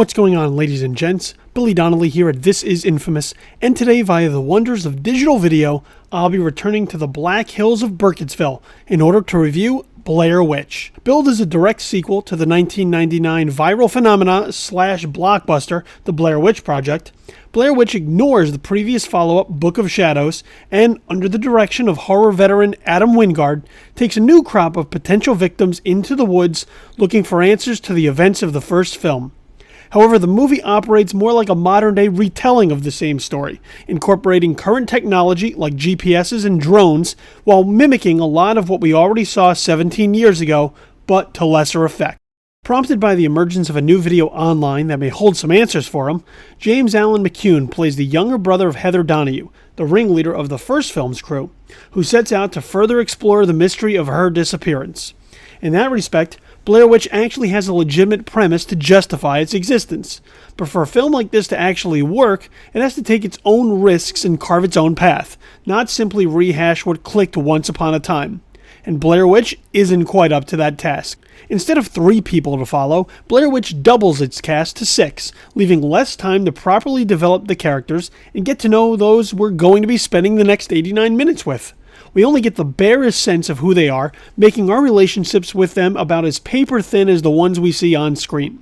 What's going on, ladies and gents? Billy Donnelly here at This Is Infamous, and today, via the wonders of digital video, I'll be returning to the Black Hills of Burkittsville in order to review Blair Witch. Billed as a direct sequel to the 1999 viral phenomena / blockbuster, The Blair Witch Project, Blair Witch ignores the previous follow-up Book of Shadows and, under the direction of horror veteran Adam Wingard, takes a new crop of potential victims into the woods looking for answers to the events of the first film. However, the movie operates more like a modern-day retelling of the same story, incorporating current technology like GPSs and drones while mimicking a lot of what we already saw 17 years ago, but to lesser effect. Prompted by the emergence of a new video online that may hold some answers for him, James Allen McCune plays the younger brother of Heather Donahue, the ringleader of the first film's crew, who sets out to further explore the mystery of her disappearance. In that respect, Blair Witch actually has a legitimate premise to justify its existence, but for a film like this to actually work, it has to take its own risks and carve its own path, not simply rehash what clicked once upon a time. And Blair Witch isn't quite up to that task. Instead of 3 people to follow, Blair Witch doubles its cast to 6, leaving less time to properly develop the characters and get to know those we're going to be spending the next 89 minutes with. We only get the barest sense of who they are, making our relationships with them about as paper thin as the ones we see on screen.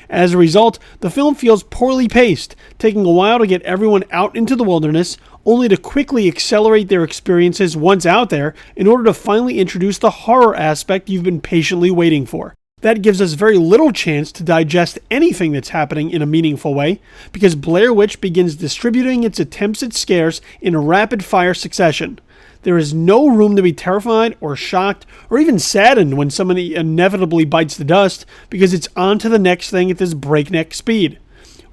As a result, the film feels poorly paced, taking a while to get everyone out into the wilderness, only to quickly accelerate their experiences once out there in order to finally introduce the horror aspect you've been patiently waiting for. That gives us very little chance to digest anything that's happening in a meaningful way, because Blair Witch begins distributing its attempts at scares in a rapid-fire succession. There is no room to be terrified or shocked or even saddened when somebody inevitably bites the dust, because it's on to the next thing at this breakneck speed.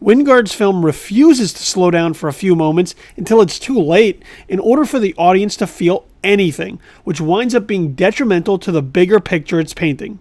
Wingard's film refuses to slow down for a few moments until it's too late in order for the audience to feel anything, which winds up being detrimental to the bigger picture it's painting.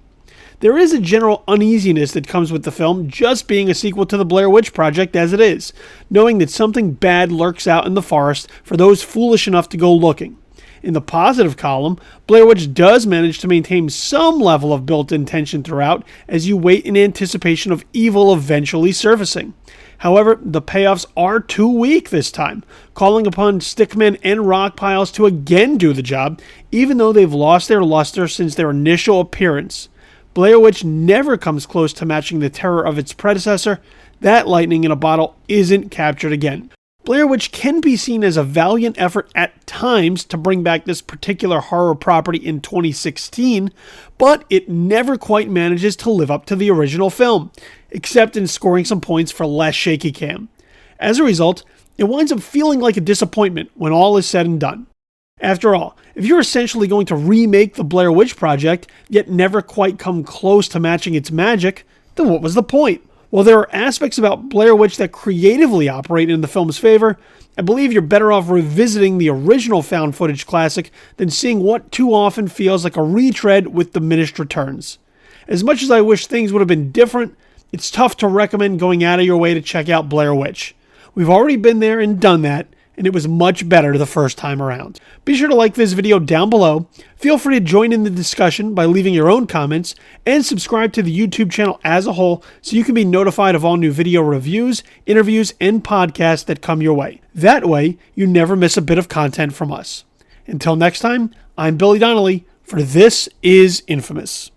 There is a general uneasiness that comes with the film just being a sequel to the Blair Witch Project as it is, knowing that something bad lurks out in the forest for those foolish enough to go looking. In the positive column, Blair Witch does manage to maintain some level of built-in tension throughout as you wait in anticipation of evil eventually surfacing. However, the payoffs are too weak this time, calling upon stickmen and rock piles to again do the job, even though they've lost their luster since their initial appearance. Blair Witch never comes close to matching the terror of its predecessor. That lightning in a bottle isn't captured again. Blair Witch can be seen as a valiant effort at times to bring back this particular horror property in 2016, but it never quite manages to live up to the original film, except in scoring some points for less shaky cam. As a result, it winds up feeling like a disappointment when all is said and done. After all, if you're essentially going to remake the Blair Witch Project, yet never quite come close to matching its magic, then what was the point? While there are aspects about Blair Witch that creatively operate in the film's favor, I believe you're better off revisiting the original found footage classic than seeing what too often feels like a retread with diminished returns. As much as I wish things would have been different, it's tough to recommend going out of your way to check out Blair Witch. We've already been there and done that, and it was much better the first time around. Be sure to like this video down below, feel free to join in the discussion by leaving your own comments, and subscribe to the YouTube channel as a whole so you can be notified of all new video reviews, interviews, and podcasts that come your way. That way, you never miss a bit of content from us. Until next time, I'm Billy Donnelly for This Is Infamous.